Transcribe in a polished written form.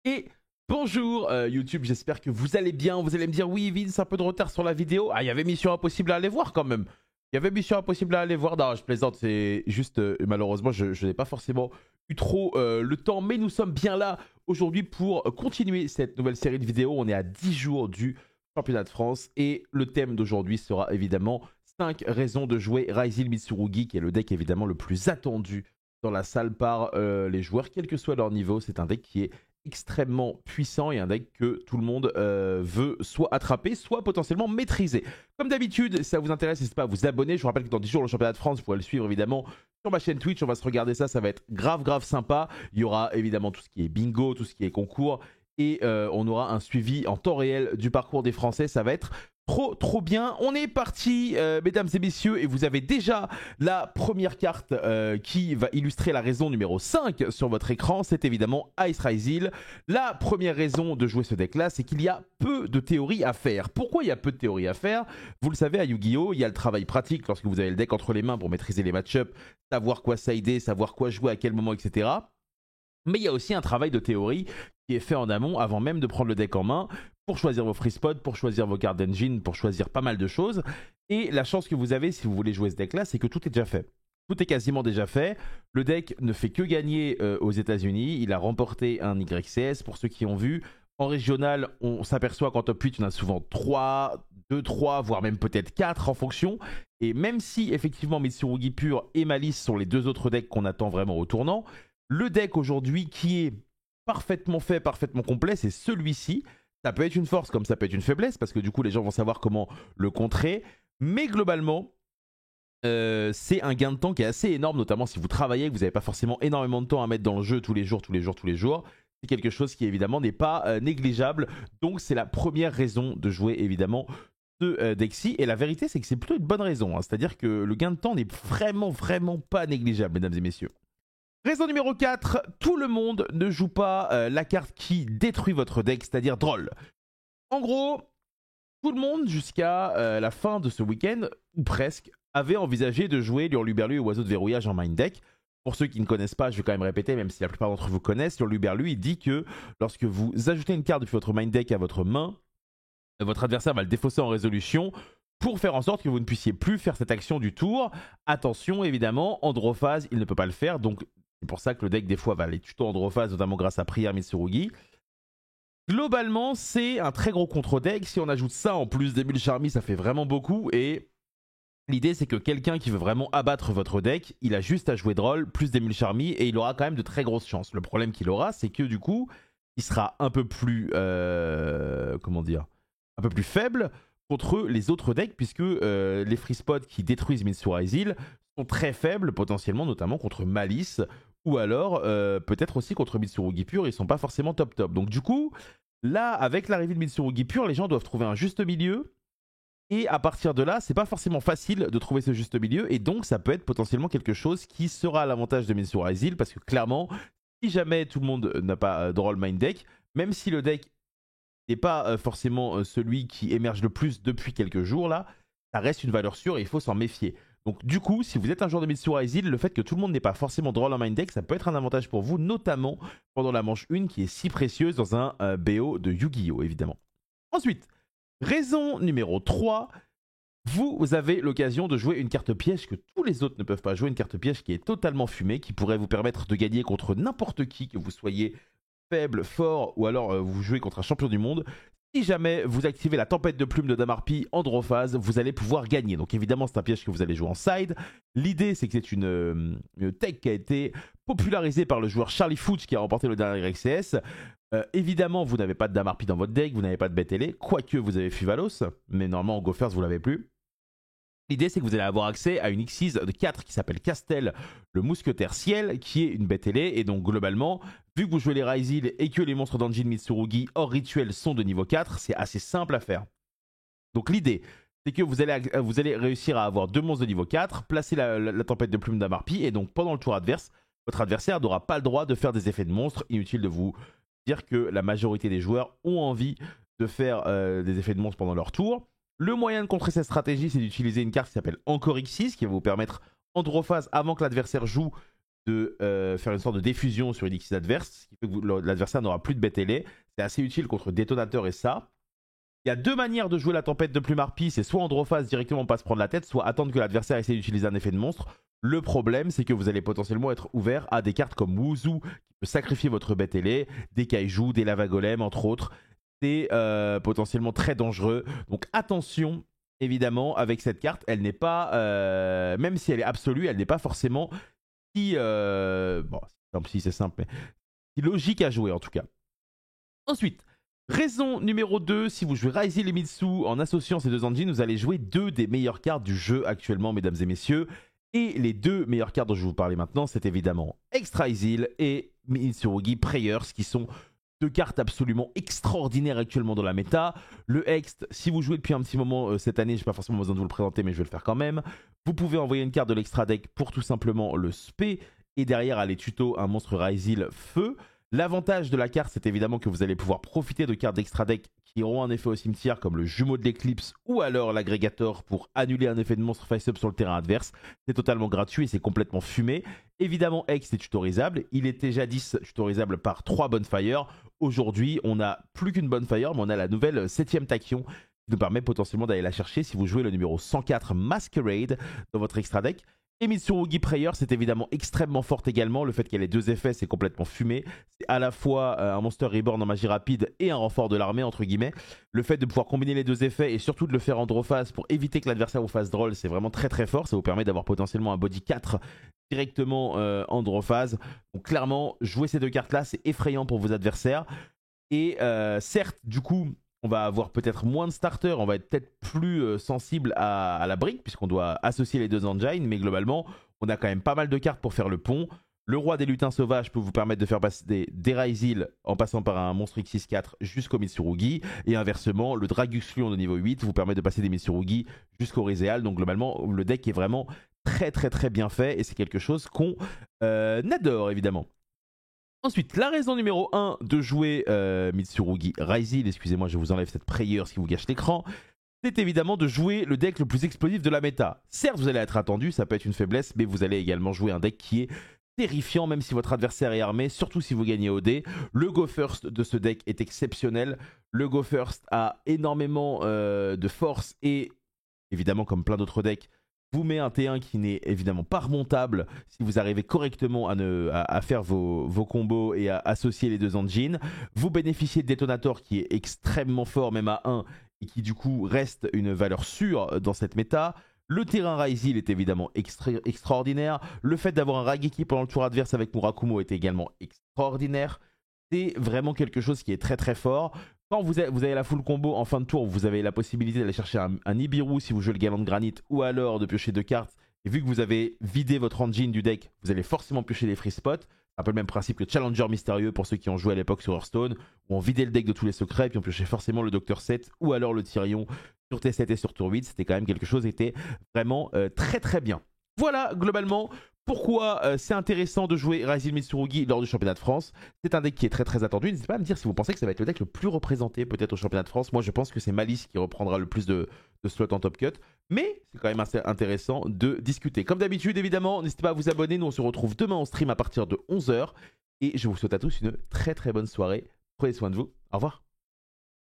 Et bonjour YouTube, j'espère que vous allez bien. Vous allez me dire, oui Vince, un peu de retard sur la vidéo. Ah, il y avait Mission Impossible à aller voir quand même. Il y avait Mission Impossible à aller voir. Non, je plaisante, c'est juste, malheureusement, je n'ai pas forcément eu trop le temps. Mais nous sommes bien là aujourd'hui pour continuer cette nouvelle série de vidéos. On est à 10 jours du championnat de France. Et le thème d'aujourd'hui sera évidemment 5 raisons de jouer Ryzeal Mitsurugi, qui est le deck évidemment le plus attendu dans la salle par les joueurs, quel que soit leur niveau. C'est un deck qui est extrêmement puissant et un deck que tout le monde veut soit attraper, soit potentiellement maîtriser. Comme d'habitude, si ça vous intéresse, n'hésitez pas à vous abonner. Je vous rappelle que dans 10 jours, le championnat de France, vous pourrez le suivre évidemment sur ma chaîne Twitch. On va se regarder ça, ça va être grave sympa. Il y aura évidemment tout ce qui est bingo, tout ce qui est concours. Et on aura un suivi en temps réel du parcours des Français. Ça va être trop bien. On est parti, mesdames et messieurs, et vous avez déjà la première carte qui va illustrer la raison numéro 5 sur votre écran. C'est évidemment Ice Ryzeal. La première raison de jouer ce deck-là, c'est qu'il y a peu de théorie à faire. Pourquoi il y a peu de théorie à faire? Vous le savez, à Yu-Gi-Oh!, il y a le travail pratique lorsque vous avez le deck entre les mains pour maîtriser les match-ups, savoir quoi sider, savoir quoi jouer à quel moment, etc. Mais il y a aussi un travail de théorie qui est fait en amont avant même de prendre le deck en main pour choisir vos free spots, pour choisir vos cartes d'engine, pour choisir pas mal de choses. Et la chance que vous avez si vous voulez jouer ce deck-là, c'est que tout est déjà fait. Tout est quasiment déjà fait. Le deck ne fait que gagner aux États-Unis. Il a remporté un YCS. Pour ceux qui ont vu, en régional, on s'aperçoit qu'en top 8, il y en a souvent 3, 2, 3, voire même peut-être 4 en fonction. Et même si effectivement Mitsurugi Pure et Malice sont les deux autres decks qu'on attend vraiment au tournant, le deck aujourd'hui qui est parfaitement fait, parfaitement complet, c'est celui-ci. Ça peut être une force comme ça peut être une faiblesse, parce que du coup les gens vont savoir comment le contrer. Mais globalement, c'est un gain de temps qui est assez énorme, notamment si vous travaillez, que vous n'avez pas forcément énormément de temps à mettre dans le jeu tous les jours. C'est quelque chose qui évidemment n'est pas négligeable. Donc c'est la première raison de jouer évidemment ce deck-ci. Et la vérité, c'est que c'est plutôt une bonne raison, hein. C'est-à-dire que le gain de temps n'est vraiment pas négligeable, mesdames et messieurs. Raison numéro 4, tout le monde ne joue pas la carte qui détruit votre deck, c'est-à-dire Droll. En gros, tout le monde, jusqu'à la fin de ce week-end, ou presque, avait envisagé de jouer Lurluberlu et Oiseau de Verrouillage en main deck. Pour ceux qui ne connaissent pas, je vais quand même répéter, même si la plupart d'entre vous connaissent, Lurluberlu, il dit que lorsque vous ajoutez une carte depuis votre main deck à votre main, votre adversaire va le défausser en résolution pour faire en sorte que vous ne puissiez plus faire cette action du tour. Attention, évidemment, Androphase, il ne peut pas le faire, donc c'est pour ça que le deck, des fois, va aller tuto Androphase, notamment grâce à Prière Mitsurugi. Globalement, c'est un très gros contre-deck. Si on ajoute ça en plus d'Emile Charmy, ça fait vraiment beaucoup. Et l'idée, c'est que quelqu'un qui veut vraiment abattre votre deck, il a juste à jouer Droll, plus d'Emile Charmy, et il aura quand même de très grosses chances. Le problème qu'il aura, c'est que du coup, il sera un peu plus... comment dire, un peu plus faible contre les autres decks, puisque les free spots qui détruisent Mitsurugi sont très faibles, potentiellement, notamment contre Malice, ou alors peut-être aussi contre Mitsurugi Pure, ils sont pas forcément top. Donc du coup, là, avec l'arrivée de Mitsurugi Pure, les gens doivent trouver un juste milieu. Et à partir de là, c'est pas forcément facile de trouver ce juste milieu. Et donc, ça peut être potentiellement quelque chose qui sera à l'avantage de Mitsurugi, parce que clairement, si jamais tout le monde n'a pas Droll Main Deck, même si le deck n'est pas forcément celui qui émerge le plus depuis quelques jours, là, ça reste une valeur sûre et il faut s'en méfier. Donc du coup, si vous êtes un joueur de Mitsurugi, le fait que tout le monde n'ait pas forcément Droll en main deck, ça peut être un avantage pour vous, notamment pendant la manche 1 qui est si précieuse dans un BO de Yu-Gi-Oh! Évidemment. Ensuite, raison numéro 3, vous avez l'occasion de jouer une carte piège que tous les autres ne peuvent pas jouer, une carte piège qui est totalement fumée, qui pourrait vous permettre de gagner contre n'importe qui, que vous soyez faible, fort, ou alors vous jouez contre un champion du monde. Si jamais vous activez la tempête de plumes de Damarpi Androphase, vous allez pouvoir gagner. Donc évidemment, c'est un piège que vous allez jouer en side. L'idée, c'est que c'est une tech qui a été popularisée par le joueur Charlie Fooch qui a remporté le dernier XCS. Évidemment, vous n'avez pas de Damarpi dans votre deck, vous n'avez pas de Bête-Ailée, quoique vous avez Fuvalos, mais normalement en Gophers, vous l'avez plus. L'idée, c'est que vous allez avoir accès à une Xyz de 4 qui s'appelle Castel, le mousquetaire ciel, qui est une bête ailée. Et donc, globalement, vu que vous jouez les Ryzeal et que les monstres d'Anjin Mitsurugi hors rituel sont de niveau 4, c'est assez simple à faire. Donc, l'idée, c'est que vous allez réussir à avoir 2 monstres de niveau 4, placer la tempête de plume d'Amarpi, et donc, pendant le tour adverse, votre adversaire n'aura pas le droit de faire des effets de monstres. Inutile de vous dire que la majorité des joueurs ont envie de faire des effets de monstres pendant leur tour. Le moyen de contrer cette stratégie, c'est d'utiliser une carte qui s'appelle Encore X6, qui va vous permettre, Androphase, avant que l'adversaire joue, de faire une sorte de diffusion sur une Xyz adverse, ce qui fait que l'adversaire n'aura plus de bête ailée. C'est assez utile contre détonateur et ça. Il y a deux manières de jouer la tempête de plume harpie, c'est soit Androphase directement pas se prendre la tête, soit attendre que l'adversaire essaie d'utiliser un effet de monstre. Le problème, c'est que vous allez potentiellement être ouvert à des cartes comme Wuzu, qui peut sacrifier votre bête ailée, des Kaiju, des Lava Golem, entre autres. C'est potentiellement très dangereux. Donc attention, évidemment, avec cette carte, elle n'est pas, même si elle est absolue, elle n'est pas forcément si, bon, si c'est simple, mais si logique à jouer en tout cas. Ensuite, raison numéro 2, si vous jouez Raizil et Mitsu en associant ces deux engines, vous allez jouer deux des meilleures cartes du jeu actuellement, mesdames et messieurs. Et les deux meilleures cartes dont je vais vous parler maintenant, c'est évidemment Extra Raizil et Mitsurugi Prayers, qui sont deux cartes absolument extraordinaires actuellement dans la méta. Le Ext, si vous jouez depuis un petit moment cette année, je n'ai pas forcément besoin de vous le présenter, mais je vais le faire quand même. Vous pouvez envoyer une carte de l'extra deck pour tout simplement le spé, et derrière aller tuto un monstre Raizil feu. L'avantage de la carte, c'est évidemment que vous allez pouvoir profiter de cartes d'extra deck qui auront un effet au cimetière, comme le jumeau de l'éclipse ou alors l'agrégateur pour annuler un effet de monstre face-up sur le terrain adverse. C'est totalement gratuit et c'est complètement fumé. Évidemment, Ext est tutorisable. Il était jadis tutorisable par 3 Bonfire. Aujourd'hui, on n'a plus qu'une Bonfire, mais on a la nouvelle 7ème Tachyon qui nous permet potentiellement d'aller la chercher si vous jouez le numéro 104 Masquerade dans votre extra deck. Et Mitsurugi Prayer, c'est évidemment extrêmement forte également. Le fait qu'elle ait deux effets, c'est complètement fumé. C'est à la fois un Monster Reborn en magie rapide et un renfort de l'armée, entre guillemets. Le fait de pouvoir combiner les deux effets et surtout de le faire en draw phase pour éviter que l'adversaire vous fasse draw, c'est vraiment très très fort. Ça vous permet d'avoir potentiellement un body 4 directement en draw phase. Donc clairement, jouer ces deux cartes-là, c'est effrayant pour vos adversaires. Et certes, du coup, on va avoir peut-être moins de starters, on va être peut-être plus sensible à la brique puisqu'on doit associer les deux engines, mais globalement, on a quand même pas mal de cartes pour faire le pont. Le roi des lutins sauvages peut vous permettre de faire passer des Raizil en passant par un monstre X64 jusqu'au Mitsurugi, et inversement, le Dragus Lion de niveau 8 vous permet de passer des Mitsurugi jusqu'au Rizéal. Donc globalement, le deck est vraiment très très très bien fait et c'est quelque chose qu'on adore évidemment. Ensuite, la raison numéro 1 de jouer Mitsurugi Raizil, excusez-moi, je vous enlève cette Prayer qui vous gâche l'écran, c'est évidemment de jouer le deck le plus explosif de la méta. Certes, vous allez être attendu, ça peut être une faiblesse, mais vous allez également jouer un deck qui est terrifiant, même si votre adversaire est armé, surtout si vous gagnez OD. Le Go First de ce deck est exceptionnel. Le Go First a énormément de force et, évidemment, comme plein d'autres decks, vous met un T1 qui n'est évidemment pas remontable si vous arrivez correctement à faire vos combos et à associer les deux engines. Vous bénéficiez de Detonator qui est extrêmement fort, même à 1, et qui du coup reste une valeur sûre dans cette méta. Le terrain Raizil est évidemment extraordinaire. Le fait d'avoir un Rageki pendant le tour adverse avec Murakumo est également extraordinaire. C'est vraiment quelque chose qui est très très fort. Quand vous avez la full combo en fin de tour, vous avez la possibilité d'aller chercher un Nibiru si vous jouez le Galant de Granit, ou alors de piocher 2 cartes. Et vu que vous avez vidé votre engine du deck, vous allez forcément piocher des free spots. Un peu le même principe que Challenger Mystérieux pour ceux qui ont joué à l'époque sur Hearthstone, où on vidait le deck de tous les secrets, puis on piochait forcément le Docteur 7 ou alors le Tyrion sur T7 et sur tour 8. C'était quand même quelque chose qui était vraiment très très bien. Voilà globalement pourquoi c'est intéressant de jouer Raizil Mitsurugi lors du championnat de France. C'est un deck qui est très très attendu. N'hésitez pas à me dire si vous pensez que ça va être le deck le plus représenté peut-être au championnat de France. Moi je pense que c'est Malice qui reprendra le plus de slots en top cut. Mais c'est quand même assez intéressant de discuter. Comme d'habitude évidemment, n'hésitez pas à vous abonner. Nous on se retrouve demain en stream à partir de 11 h. Et je vous souhaite à tous une très très bonne soirée. Prenez soin de vous. Au revoir.